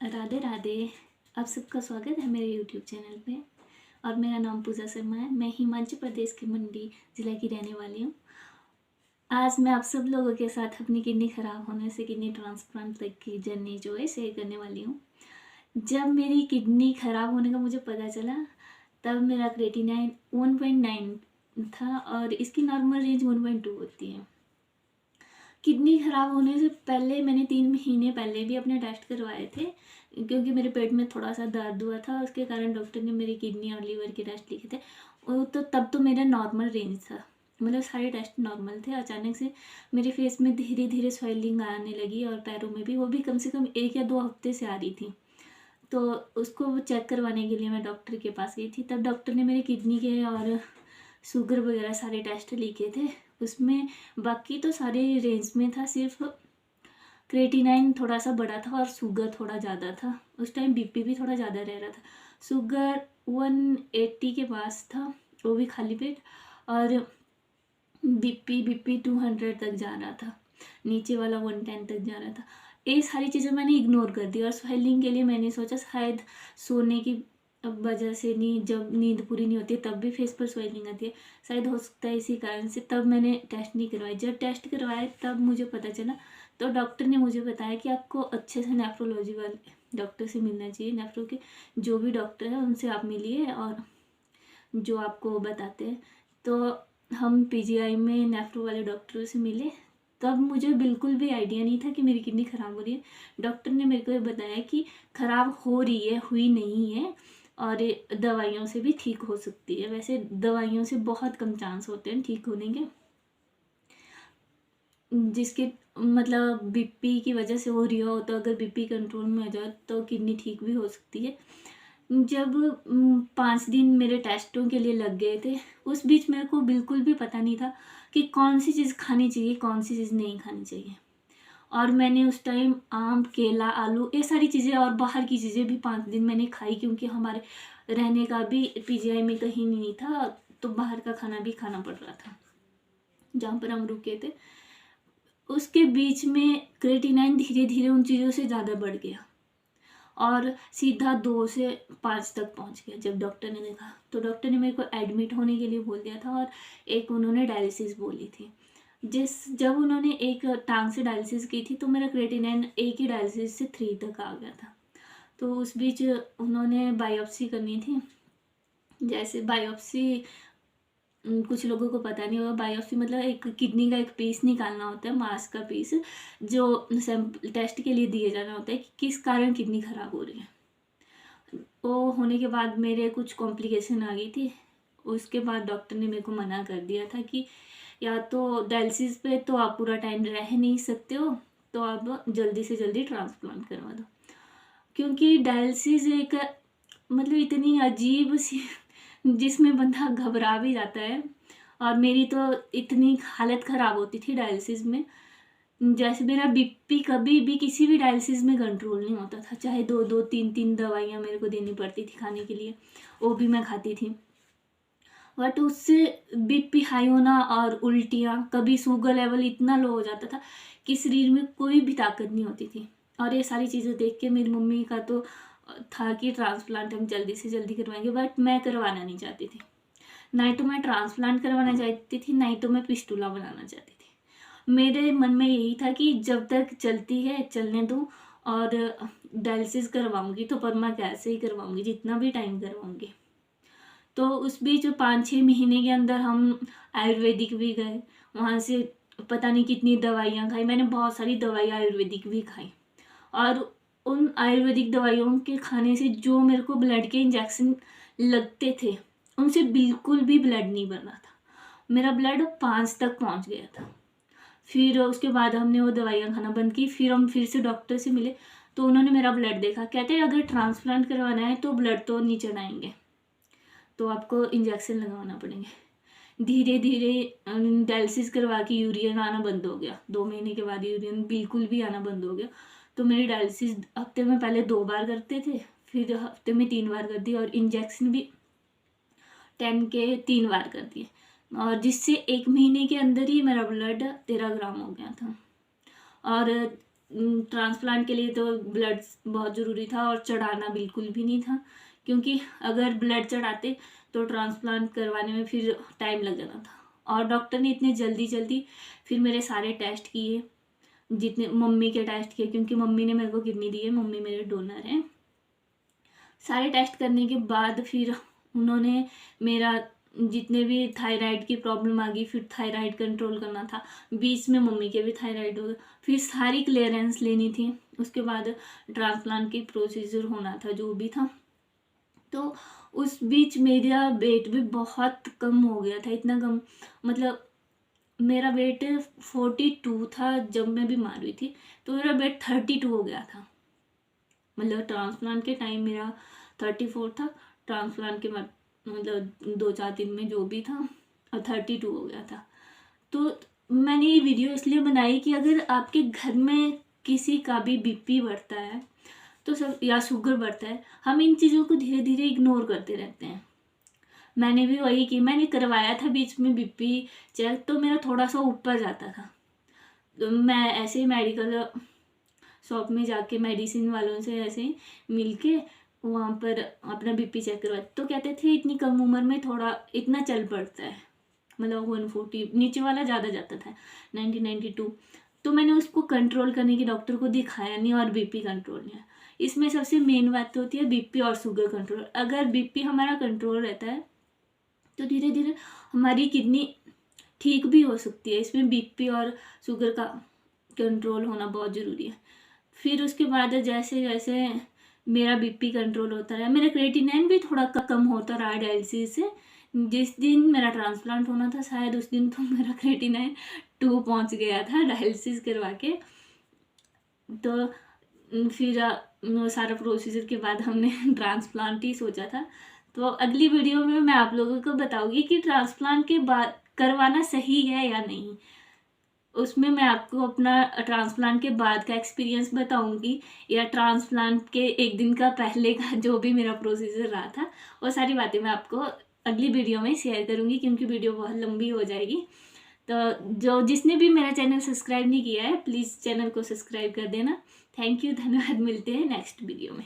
राधे राधे। आप सबका स्वागत है मेरे यूट्यूब चैनल पे। और मेरा नाम पूजा शर्मा है। मैं हिमाचल प्रदेश के मंडी ज़िला की रहने वाली हूँ। आज मैं आप सब लोगों के साथ अपनी किडनी ख़राब होने से किडनी ट्रांसप्लांट तक की जर्नी जो है शेयर करने वाली हूँ। जब मेरी किडनी ख़राब होने का मुझे पता चला तब मेरा क्रेटिनाइन 1.9 था और इसकी नॉर्मल रेंज 1.2 होती है। किडनी ख़राब होने से पहले मैंने 3 महीने पहले भी अपने टेस्ट करवाए थे, क्योंकि मेरे पेट में थोड़ा सा दर्द हुआ था। उसके कारण डॉक्टर ने मेरी किडनी और लीवर के टेस्ट लिखे थे। तो तब तो मेरा नॉर्मल रेंज था, मतलब सारे टेस्ट नॉर्मल थे। अचानक से मेरे फेस में धीरे धीरे स्वेलिंग आने लगी और पैरों में भी, वो भी कम से कम 1 या 2 हफ्ते से आ रही थी। तो उसको चेक करवाने के लिए मैं डॉक्टर के पास गई थी। तब डॉक्टर ने मेरे किडनी के और शुगर वगैरह सारे टेस्ट लिखे थे। उसमें बाकी तो सारे रेंज में था, सिर्फ क्रेटिनाइन थोड़ा सा बड़ा था और शुगर थोड़ा ज़्यादा था। उस टाइम बीपी भी थोड़ा ज़्यादा रह रहा था। शुगर 180 के पास था, वो भी खाली पेट। और बीपी 200 तक जा रहा था, नीचे वाला 110 तक जा रहा था। ये सारी चीज़ें मैंने इग्नोर कर दी। और स्वेलिंग के लिए मैंने सोचा शायद सोने की वजह से, जब नींद पूरी नहीं होती तब भी फेस पर स्वेलिंग आती है, शायद हो सकता है इसी कारण से। तब मैंने टेस्ट नहीं करवाए। जब टेस्ट करवाए तब मुझे पता चला, तो डॉक्टर ने मुझे बताया कि आपको अच्छे से नेफ्रोलॉजी वाले डॉक्टर से मिलना चाहिए। नेफ्रो के जो भी डॉक्टर है उनसे आप मिलिए और जो आपको बताते हैं। तो हम पीजीआई में नेफ्रो वाले डॉक्टरों से मिले। तब मुझे बिल्कुल भी आइडिया नहीं था कि मेरी किडनी ख़राब हो रही है। डॉक्टर ने मेरे को ये बताया कि ख़राब हो रही है, हुई नहीं है, और दवाइयों से भी ठीक हो सकती है। वैसे दवाइयों से बहुत कम चांस होते हैं ठीक होने के, जिसके मतलब बीपी की वजह से हो रही हो। तो अगर बीपी कंट्रोल में आ जाए तो किडनी ठीक भी हो सकती है। जब 5 दिन मेरे टेस्टों के लिए लग गए थे, उस बीच मेरे को बिल्कुल भी पता नहीं था कि कौन सी चीज़ खानी चाहिए, कौन सी चीज़ नहीं खानी चाहिए। और मैंने उस टाइम आम, केला, आलू, ये सारी चीज़ें और बाहर की चीज़ें भी 5 दिन मैंने खाई, क्योंकि हमारे रहने का भी पीजीआई में कहीं नहीं था, तो बाहर का खाना भी खाना पड़ रहा था जहाँ पर हम रुके थे। उसके बीच में क्रेटिनाइन धीरे धीरे उन चीज़ों से ज़्यादा बढ़ गया और सीधा 2 से 5 तक पहुंच गया। जब डॉक्टर ने देखा तो डॉक्टर ने मेरे को एडमिट होने के लिए बोल दिया था, और एक उन्होंने डायलिसिस बोली थी। जब उन्होंने एक टांग से डायलिसिस की थी तो मेरा क्रेटिनाइन एक ही डायलिसिस से 3 तक आ गया था। तो उस बीच उन्होंने बायोप्सी करनी थी। जैसे बायोप्सी कुछ लोगों को पता नहीं होगा, बायोप्सी मतलब एक किडनी का एक पीस निकालना होता है, मांस का पीस, जो सैंपल टेस्ट के लिए दिए जाना होता है कि किस कारण किडनी खराब हो रही है। वो होने के बाद मेरे कुछ कॉम्प्लिकेशन आ गई थी। उसके बाद डॉक्टर ने मेरे को मना कर दिया था कि या तो डायलिसिस पे तो आप पूरा टाइम रह नहीं सकते हो, तो आप जल्दी से जल्दी ट्रांसप्लांट करवा दो। क्योंकि डायलिसिस एक मतलब इतनी अजीब सी जिसमें बंदा घबरा भी जाता है। और मेरी तो इतनी हालत ख़राब होती थी डायलिसिस में, जैसे मेरा बीपी कभी भी किसी भी डायलिसिस में कंट्रोल नहीं होता था। चाहे 2-2, 3-3 दवाइयाँ मेरे को देनी पड़ती थी खाने के लिए, वो भी मैं खाती थी। बट उससे बीपी हाई होना और उल्टियाँ, कभी शुगर लेवल इतना लो हो जाता था कि शरीर में कोई भी ताकत नहीं होती थी। और ये सारी चीज़ें देख के मेरी मम्मी का तो था कि ट्रांसप्लांट हम जल्दी से जल्दी करवाएंगे, बट मैं करवाना नहीं चाहती थी। ना ही तो मैं ट्रांसप्लांट करवाना चाहती थी, ना ही तो मैं पिस्टूला बनाना चाहती थी। मेरे मन में यही था कि जब तक चलती है चलने दूँ, और डायलिसिस करवाऊँगी तो परमा कैसे ही करवाऊँगी, जितना भी टाइम करवाऊँगी। तो उस बीच 5-6 महीने के अंदर हम आयुर्वेदिक भी गए, वहाँ से पता नहीं कितनी दवाइयाँ खाई। मैंने बहुत सारी दवाई आयुर्वेदिक भी खाई, और उन आयुर्वेदिक दवाइयों के खाने से जो मेरे को ब्लड के इंजेक्शन लगते थे उनसे बिल्कुल भी ब्लड नहीं बन रहा था। मेरा ब्लड 5 तक पहुँच गया था। फिर उसके बाद हमने वो दवाइयाँ खाना बंद की। फिर हम फिर से डॉक्टर से मिले, तो उन्होंने मेरा ब्लड देखा। कहते हैं अगर ट्रांसप्लांट करवाना है तो ब्लड तो नहीं चढ़ाएंगे, तो आपको इंजेक्शन लगवाना पड़ेंगे। धीरे धीरे डायलिसिस करवा के यूरिन आना बंद हो गया। 2 महीने के बाद यूरिन बिल्कुल भी आना बंद हो गया। तो मेरी डायलिसिस हफ्ते में पहले 2 बार करते थे, फिर हफ्ते में 3 बार कर दी, और इंजेक्शन भी 10 के 3 बार कर दिए। और जिससे 1 महीने के अंदर ही मेरा ब्लड 13 ग्राम हो गया था। और ट्रांसप्लांट के लिए तो ब्लड बहुत ज़रूरी था और चढ़ाना बिल्कुल भी नहीं था, क्योंकि अगर ब्लड चढ़ाते तो ट्रांसप्लांट करवाने में फिर टाइम लग जाना था। और डॉक्टर ने इतने जल्दी जल्दी फिर मेरे सारे टेस्ट किए, जितने मम्मी के टेस्ट किए, क्योंकि मम्मी ने मेरे को किडनी दी है, मम्मी मेरे डोनर हैं। सारे टेस्ट करने के बाद फिर उन्होंने मेरा जितने भी थायराइड की प्रॉब्लम आ गई, फिर थायराइड कंट्रोल करना था, बीच में मम्मी के भी थायराइड हो गया, फिर सारी क्लियरेंस लेनी थी, उसके बाद ट्रांसप्लांट की प्रोसीजर होना था जो भी था। तो उस बीच मेरा वेट भी बहुत कम हो गया था, इतना कम मतलब मेरा वेट 42 था जब मैं बीमार हुई थी, तो मेरा वेट 32 हो गया था। मतलब ट्रांसप्लांट के टाइम मेरा 34 था, ट्रांसप्लांट के बाद मतलब 2-4 दिन में जो भी था, और 32 हो गया था। तो मैंने ये वीडियो इसलिए बनाई कि अगर आपके घर में किसी का भी बीपी बढ़ता है तो सब, या शुगर बढ़ता है, हम इन चीज़ों को धीरे धीरे इग्नोर करते रहते हैं। मैंने भी वही की, मैंने करवाया था बीच में बीपी चेक, तो मेरा थोड़ा सा ऊपर जाता था, तो मैं ऐसे ही मेडिकल शॉप में जाके मेडिसिन वालों से ऐसे ही मिल के वहाँ पर अपना बीपी चेक करवाया, तो कहते थे इतनी कम उम्र में थोड़ा इतना चल पड़ता है, मतलब 140, नीचे वाला ज़्यादा जाता था 90-92। तो मैंने उसको कंट्रोल करने की डॉक्टर को दिखाया नहीं, और बीपी कंट्रोल नहीं है। इसमें सबसे मेन बात होती है बीपी और शुगर कंट्रोल। अगर बीपी हमारा कंट्रोल रहता है तो धीरे धीरे हमारी किडनी ठीक भी हो सकती है। इसमें बीपी और शुगर का कंट्रोल होना बहुत ज़रूरी है। फिर उसके बाद जैसे जैसे मेरा बीपी कंट्रोल होता रहा, मेरा क्रेटिनाइन भी थोड़ा कम होता रहा डायलिसिस से। जिस दिन मेरा ट्रांसप्लांट होना था शायद उस दिन तो मेरा क्रेटिनाइन 2 पहुंच गया था डायलिसिस करवा के। तो फिर सारा प्रोसीजर के बाद हमने ट्रांसप्लांट ही सोचा था। तो अगली वीडियो में मैं आप लोगों को बताऊंगी कि ट्रांसप्लांट के बाद करवाना सही है या नहीं। उसमें मैं आपको अपना ट्रांसप्लांट के बाद का एक्सपीरियंस बताऊंगी, या ट्रांसप्लांट के एक दिन का पहले का जो भी मेरा प्रोसीजर रहा था, वो सारी बातें मैं आपको अगली वीडियो में शेयर करूंगी, क्योंकि वीडियो बहुत लंबी हो जाएगी। तो जो जिसने भी मेरा चैनल सब्सक्राइब नहीं किया है, प्लीज़ चैनल को सब्सक्राइब कर देना। थैंक यू, धन्यवाद। मिलते हैं नेक्स्ट वीडियो में।